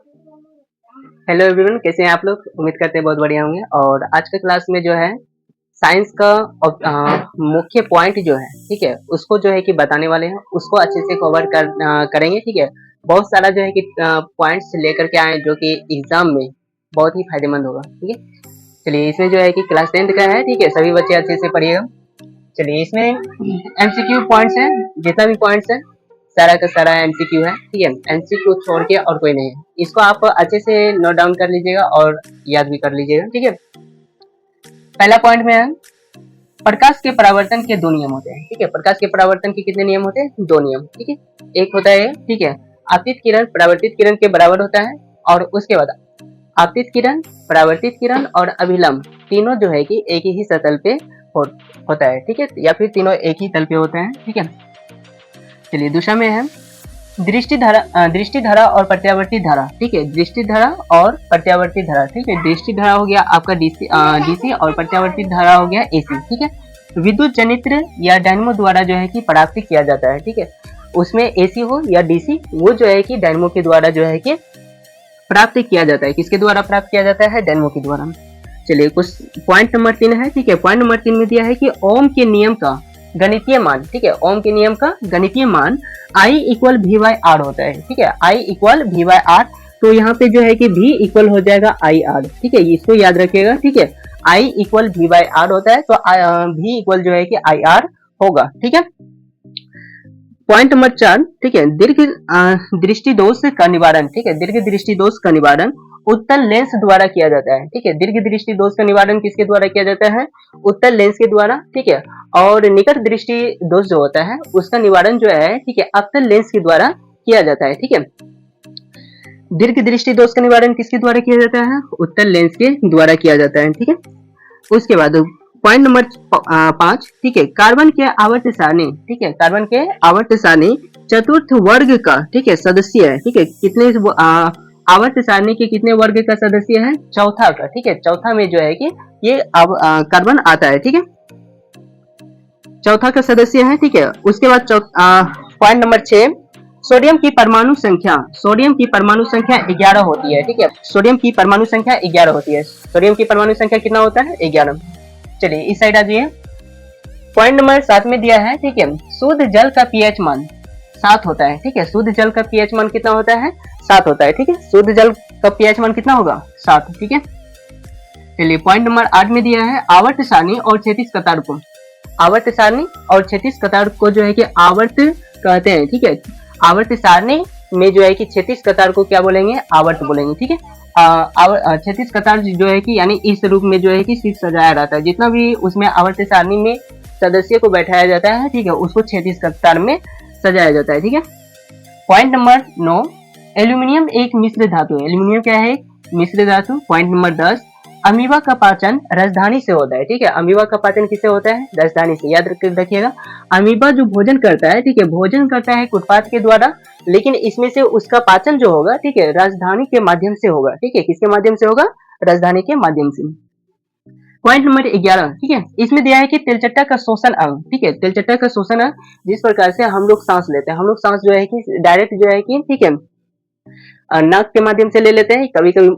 Hello everyone, कैसे हैं आप लोग? उम्मीद करते हैं बहुत बढ़िया होंगे। और आज के क्लास में जो है साइंस का मुख्य पॉइंट जो है, ठीक है, उसको जो है कि बताने वाले हैं, उसको अच्छे से करेंगे, ठीक है। बहुत सारा जो है कि पॉइंट्स लेकर के आए जो कि एग्जाम में बहुत ही फायदेमंद होगा, ठीक है। चलिए, इसमें जो है कि क्लास 10th का है, ठीक है, सभी बच्चे अच्छे से पढ़िएगा। चलिए, इसमें एमसीक्यू पॉइंट्स हैं, जितना भी पॉइंट्स है सारा का सारा एमसीक्यू है, ठीक है। एमसीक्यू छोड़ के और कोई नहीं है। इसको आप अच्छे से नोट डाउन कर लीजिएगा और याद भी कर लीजिएगा, ठीक है। पहला पॉइंट में है प्रकाश के परावर्तन के 2 नियम होते हैं, ठीक है। प्रकाश के परावर्तन के कितने नियम होते हैं? 2 नियम, ठीक है। एक होता है, ठीक है, आपतित किरण परावर्तित किरण के बराबर होता है, और उसके बाद आपतित किरण, परावर्तित किरण और अभिलंब तीनों जो है कि एक ही सतल पे होता है, ठीक है, या फिर तीनों एक ही तल पे होते हैं, ठीक है। चलिए, दूसरा में है दृष्टि धारा और प्रत्यावर्ती धारा, ठीक है। दृष्टि धारा और प्रत्यावर्ती धारा, ठीक है। दृष्टि धारा हो गया आपका डीसी और प्रत्यावर्ती धारा हो गया एसी, ठीक है। विद्युत जनित्र या डायनमो द्वारा जो है कि प्राप्त किया जाता है, ठीक है। उसमें एसी हो या डीसी, वो जो है कि डायनमो के द्वारा जो है कि प्राप्त किया जाता है। किसके द्वारा प्राप्त किया जाता है? डायनमो के द्वारा। चलिए, कुछ पॉइंट नंबर 3 है, ठीक है। पॉइंट नंबर 3 में दिया है कि ओम के नियम का गणितीय मान, ठीक है। ओम के नियम का गणितीय मान I equal V by R होता है, ठीक है। I equal V by R, तो यहाँ पे जो है कि V इक्वल हो जाएगा आई आर, ठीक है। इसको याद रखिएगा, ठीक है। I equal V by R होता है, तो V इक्वल जो है कि आई आर होगा, ठीक है। पॉइंट नंबर 4, ठीक है, दीर्घ दृष्टि दोष का निवारण, ठीक है। दीर्घ दृष्टि दोष का निवारण उत्तल लेंस द्वारा किया जाता है, ठीक है। दीर्घ दृष्टि दोष का निवारण किसके द्वारा किया जाता है? उत्तल लेंस के द्वारा, ठीक है। और निकट दृष्टि दोष जो होता है उसका निवारण जो है, ठीक है, अवतल लेंस के द्वारा किया जाता है, ठीक है। दीर्घ दृष्टि दोष का निवारण किसके द्वारा किया जाता है? उत्तल लेंस के द्वारा किया जाता है, ठीक है। उसके बाद पॉइंट नंबर 5, ठीक है, कार्बन के आवर्त सारणी, ठीक है, कार्बन के आवर्त सारणी चतुर्थ वर्ग का, ठीक है, सदस्य है, ठीक है। कितने आवर्त सारणी के कितने वर्ग का सदस्य है? चौथा का, ठीक है। चौथा में जो है कि ये कार्बन आता है, ठीक है, चौथा का सदस्य है, ठीक है। उसके बाद पॉइंट नंबर 6, सोडियम की परमाणु संख्या, सोडियम की परमाणु संख्या 11 होती है, ठीक है। सोडियम की परमाणु संख्या 11 होती है। सोडियम की परमाणु संख्या कितना होता है? 11। चलिए, इस साइड आ जाइए। पॉइंट नंबर 7 में दिया है, ठीक है, शुद्ध जल का पीएच मान 7 होता है, ठीक है। शुद्ध जल का पीएच मान कितना होता है? 7 होता है, ठीक है। शुद्ध जल का पीएच मान कितना होगा? 7, ठीक है। चलिए, पॉइंट नंबर 8 में दिया है आवर्त सारणी और क्षैतिज कतार को, आवर्त सारणी और क्षैतिज कतार को जो है कि आवर्त कहते हैं, ठीक है। आवर्त सारणी में जो है कि क्षैतिज कतार को क्या बोलेंगे? आवर्त बोलेंगे, ठीक है। क्षैतिज कतार जो है कि यानी इस रूप में जो है कि सिर्फ सजाया रहता है। जितना भी उसमें आवर्त सारणी में सदस्य को बैठाया जाता है, ठीक है, उसको क्षैतिज कतार में सजाया जाता है, ठीक है। पॉइंट नंबर 9, एल्यूमिनियम एक मिश्र धातु है। एल्यूमिनियम क्या है? मिश्र धातु। पॉइंट नंबर 10, अमीबा का पाचन राजधानी से होता है, ठीक है। अमीबा का पाचन किससे होता है? राजधानी से। याद रखिएगा, अमीबा जो भोजन करता है, ठीक है, भोजन करता है उत्पाद के द्वारा, लेकिन इसमें से उसका पाचन जो होगा, ठीक है, राजधानी के माध्यम से होगा, ठीक है। किसके माध्यम से होगा? राजधानी के माध्यम से। पॉइंट नंबर 11, ठीक है, इसमें दिया है कि तेलचट्टा का शोषण अंग, ठीक है। तेलचट्टा का शोषण अंग, जिस प्रकार से हम लोग सांस लेते हैं, हम लोग सांस जो है कि डायरेक्ट जो है कि, ठीक है, नाक के माध्यम से ले लेते हैं, कभी कभी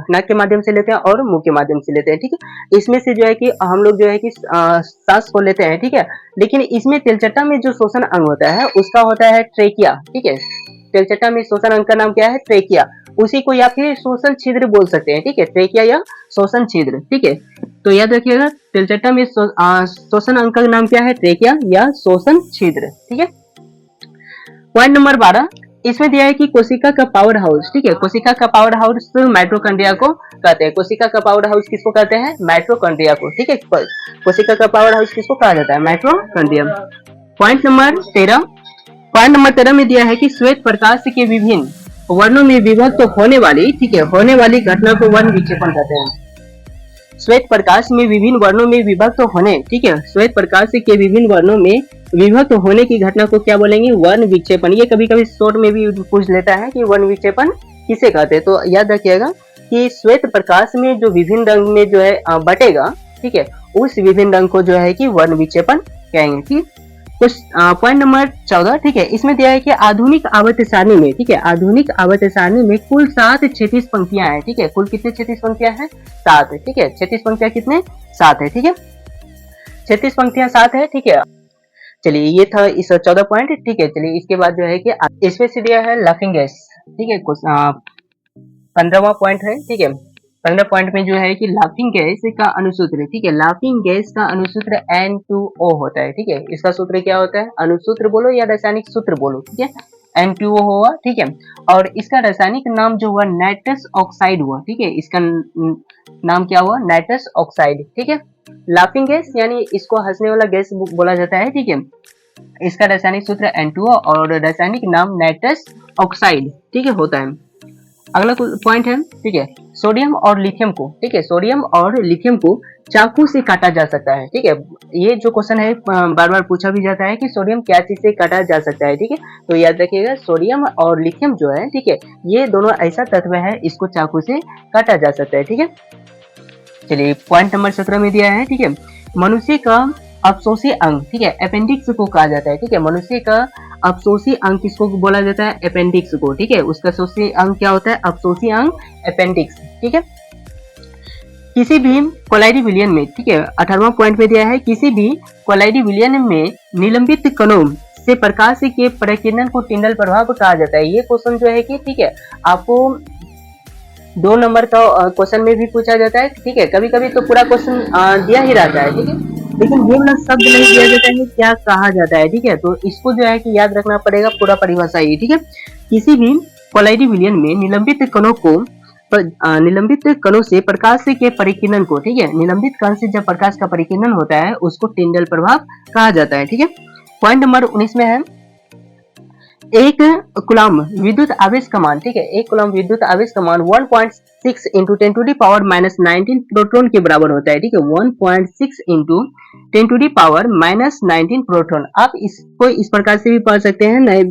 नाक के माध्यम से लेते हैं और मुंह के माध्यम से लेते हैं, ठीक है। इसमें से जो है कि हम लोग जो है कि सांस को लेते हैं, ठीक है। लेकिन इसमें तेलचट्टा में जो शोषण अंग होता है उसका होता है ट्रेकिया, ठीक है। तेलचट्टा में शोषण अंग का नाम क्या है? ट्रेकिया। उसी को या फिर शोषण छिद्र बोल सकते हैं, ठीक है, ट्रेकिया या शोषण छिद्र, ठीक है। तो याद रखिएगा, तेलचट्टा में शोषण अंग का नाम क्या है? ट्रेकिया या शोषण छिद्र, ठीक है। पॉइंट नंबर 12, इसमें दिया है कि कोशिका का पावर हाउस, ठीक है। कोशिका का पावर हाउस माइटोकॉन्ड्रिया को कहते हैं। कोशिका का पावर हाउस किसको कहते हैं? माइटोकॉन्ड्रिया को, ठीक है। कोशिका का पावर हाउस किसको कहा जाता है? Mitochondria. Point number 13, point number 13 में दिया है कि श्वेत प्रकाश के विभिन्न वर्णों में विभक्त होने वाली, ठीक है, होने वाली घटना को वर्ण विक्षेपण कहते हैं। श्वेत प्रकाश में विभिन्न वर्णों में विभक्त होने, ठीक है, श्वेत प्रकाश के विभिन्न वर्णों में विभक्त होने की घटना को क्या बोलेंगे? वर्ण विक्षेपण। ये कभी कभी शॉर्ट में भी पूछ लेता है कि वर्ण विक्षेपण किसे कहते हैं। तो याद रखिएगा कि श्वेत प्रकाश में जो विभिन्न रंग में जो है बटेगा, ठीक है, उस विभिन्न रंग को जो है कि वर्ण विक्षेपण कहेंगे, ठीक। कुछ पॉइंट नंबर 14, ठीक है, इसमें दिया है कि आधुनिक आवर्त सारणी में, ठीक है, आधुनिक आवर्त सारणी में कुल 7 क्षैतिज पंक्तियां हैं, ठीक है, कुल कितने क्षैतिज पंक्तियां हैं? 7, ठीक है, क्षैतिज पंक्तियां कितने? 7 है, ठीक है, क्षैतिज पंक्तियां 7 है, ठीक है। चलिए ये था इस 14 पॉइंट, ठीक है। चलिए इसके बाद जो है कि इसमें से दिया है लाफिंग गैस, ठीक है, 15वां पॉइंट है, ठीक है। 15 पॉइंट में जो है कि लाफिंग गैस का अनुसूत्र, ठीक है, लाफिंग गैस का अनुसूत्र N2O होता है, ठीक है। इसका सूत्र क्या होता है? अनुसूत्र बोलो या रासायनिक सूत्र बोलो, ठीक है, N2O हुआ, ठीक है। और इसका रासायनिक नाम जो हुआ नाइट्रस ऑक्साइड हुआ, ठीक है, इसका नाम क्या हुआ? नाइट्रस ऑक्साइड, ठीक है। लाफिंग गैस यानी इसको हंसने वाला गैस बोला जाता है, ठीक है। इसका रासायनिक सूत्र N2O और रासायनिक नाम नाइट्रस ऑक्साइड, ठीक है, होता है। अगला पॉइंट है, ठीक है, सोडियम और लिथियम को, ठीक है, सोडियम और लिथियम को चाकू से काटा जा सकता है, ठीक है। ये जो क्वेश्चन है बार बार पूछा भी जाता है कि सोडियम क्या चीज से काटा जा सकता है, ठीक है। तो याद रखिएगा सोडियम और लिथियम जो है, ठीक है, ये दोनों ऐसा तत्व है, इसको चाकू से काटा जा सकता है, ठीक है। चलिए पॉइंट नंबर 17 में दिया है, ठीक है, मनुष्य का अपशोषी अंग, ठीक है, अपेंडिक्स को कहा जाता है, ठीक है। मनुष्य का अपशोषी अंग किसको बोला जाता है? अपेंडिक्स को, ठीक है। उसका अपशोषी अंग क्या होता है? अपशोषी अंग अपेंडिक्स, ठीक है। किसी भी कोलाइडी विलयन में, ठीक है, 18वां पॉइंट में दिया है, किसी भी कोलाइडी विलयन में निलंबित कणों से प्रकाश के प्रकीर्णन को टिंडल प्रभाव कहा जाता है। ये क्वेश्चन जो है कि, ठीक है, आपको 2 नंबर का क्वेश्चन में भी पूछा जाता है, ठीक है। कभी कभी तो पूरा क्वेश्चन दिया ही रहता है, ठीक है, लेकिन ये वाला शब्द नहीं दिया जाता है क्या कहा जाता है, ठीक है। तो इसको जो है कि याद रखना पड़ेगा पूरा परिभाषा ही, ठीक है। किसी भी कोलाइडी विलयन में निलंबित कणों से प्रकाश के परिकीर्णन को, ठीक है, निलंबित कण से जब प्रकाश का परिकीर्णन होता है उसको टिंडल प्रभाव कहा जाता है, ठीक है। पॉइंट नंबर 19 में है, एक कूलम विद्युत आवेश का मान, ठीक है, एक कूलम विद्युत आवेश का मान 1.6 into 10 to the power minus 19 proton के बराबर होता है, ठीक है। 1.6 into 10 to the power minus 19 proton. आप इसको इस प्रकार से भी पढ़ सकते हैं, नए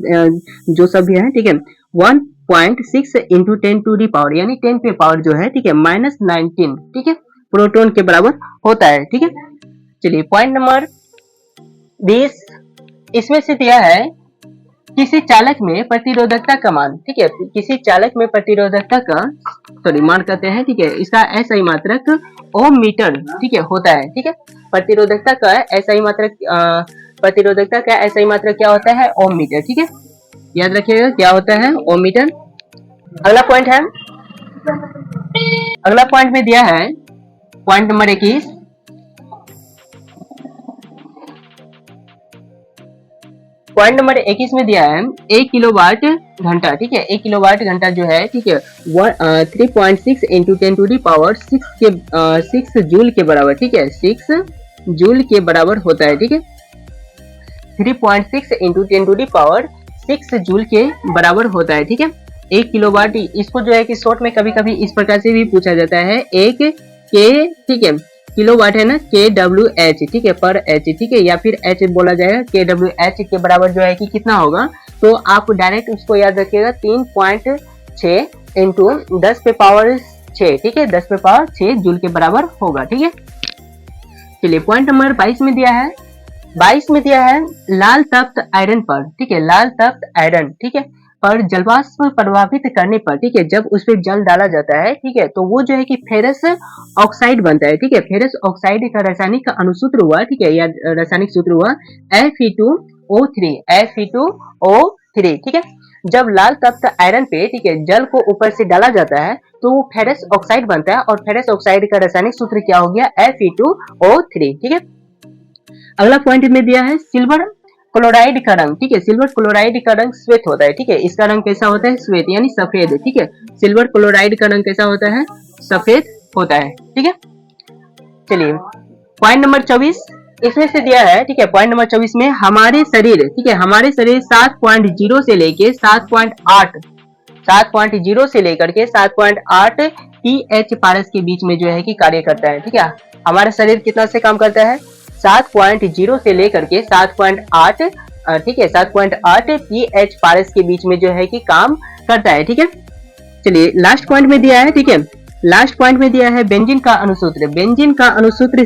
जो सभी है, ठीक है, 1.6 इंटू 10 टू दी पावर यानी 10 पे पावर जो है, ठीक है, माइनस 19, ठीक है, प्रोटॉन के बराबर होता है, ठीक है। चलिए पॉइंट नंबर 20, इसमें से दिया है किसी चालक में प्रतिरोधकता का मान, ठीक है, किसी चालक में प्रतिरोधकता का मान करते हैं, ठीक है, इसका SI मात्रक ओम मीटर, ठीक है, होता है, ठीक है। प्रतिरोधकता का SI मात्रक क्या होता है? ओम मीटर, ठीक है, याद रखिएगा क्या होता है? ओम मीटर। अगला पॉइंट है, अगला पॉइंट में दिया है पॉइंट नंबर 21, पॉइंट नंबर 21 में दिया है 1 किलोवाट घंटा, ठीक है, 1 किलोवाट घंटा जो है, ठीक है, 3.6 into 10 to the power 6 joule के बराबर, ठीक है, 6 जूल के बराबर होता है, ठीक है। 3.6 into 10 to the power 6 joule के बराबर होता है, ठीक है। 1 किलोवाट, इसको जो है कि शॉर्ट में कभी कभी इस प्रकार से भी पूछा जाता है, 1 के, ठीक है, किलोवाट है ना, kWh, ठीक है, पर H, ठीक है, या फिर H बोला जाएगा, kWh के बराबर जो है कि कितना होगा, तो आप डायरेक्ट उसको याद रखिएगा 3.6 इंटू 10 पे पावर 6, ठीक है, 10 पे पावर 6 जूल के बराबर होगा, ठीक है। चलिए पॉइंट नंबर 22 में दिया है, 22 में दिया है लाल तख्त आयरन पर, ठीक है, लाल तख्त आयरन, ठीक है, पर जलवाष्प प्रभावित करने पर, ठीक है, जब उस पर जल डाला जाता है, ठीक है, तो वो जो है कि फेरस ऑक्साइड बनता है, ठीक है। फेरस ऑक्साइड का रासायनिक अनुसूत्र हुआ, ठीक है, या रासायनिक सूत्र हुआ Fe2O3, Fe2O3, ठीक है। जब लाल तख्त आयरन पे, ठीक है, जल को ऊपर से डाला जाता है तो वो फेरस ऑक्साइड बनता है, और फेरस ऑक्साइड का रासायनिक सूत्र क्या हो गया? Fe2O3, ठीक है। अगला पॉइंट में दिया है सिल्वर क्लोराइड का रंग, ठीक है, सिल्वर क्लोराइड का रंग श्वेत होता है, ठीक है, इसका रंग कैसा होता है? श्वेत यानी सफेद, ठीक है, सिल्वर क्लोराइड का रंग कैसा होता है? सफेद होता है, ठीक है। चलिए पॉइंट नंबर 24, इसमें से दिया है, ठीक है, पॉइंट नंबर 24 में हमारे शरीर, ठीक है, हमारे शरीर 7.0 से लेके 7.0 से लेकर के 7.8 pH पारस के बीच में जो है कि कार्य करता है, ठीक है। हमारा शरीर कितना से काम करता है? 7.0 से लेकर के 7.8, ठीक है, 7.8 pH पारस के बीच में जो है कि काम करता है, ठीक है। चलिए लास्ट पॉइंट में दिया है, ठीक है, लास्ट पॉइंट में दिया है बेंजीन का अनुसूत्र, बेंजीन का अनुसूत्र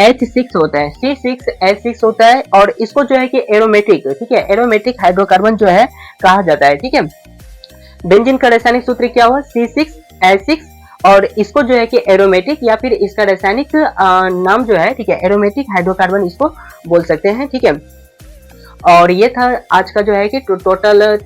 H6 होता है, C6H6 होता है और इसको जो है कि एरोमेटिक, ठीक है, एरोमेटिक हाइड्रोकार्बन जो है कहा जाता है, ठीक है। बेंजीन का रासायनिक सूत्र क्या हुआ, C6H6, और इसको जो है कि एरोमेटिक या फिर इसका रासायनिक नाम जो है, ठीक है, एरोमेटिक हाइड्रोकार्बन इसको बोल सकते हैं, ठीक है। और ये था आज का जो है कि टोटल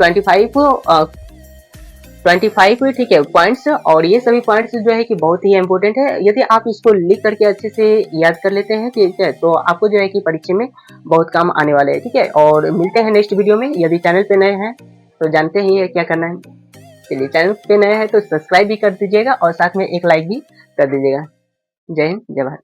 25 ठीक है पॉइंट्स, और ये सभी पॉइंट्स जो है कि बहुत ही इंपॉर्टेंट है। यदि आप इसको लिख करके अच्छे से याद कर लेते हैं, ठीक है, तो आपको जो है कि परीक्षा में बहुत काम आने वाले हैं, ठीक है। और मिलते हैं नेक्स्ट वीडियो में। यदि चैनल पे नए हैं तो जानते ही है क्या करना है। चलिए, चैनल पे नए हैं तो सब्सक्राइब भी कर दीजिएगा और साथ में एक लाइक भी कर दीजिएगा। जय हिंद, जय भारत।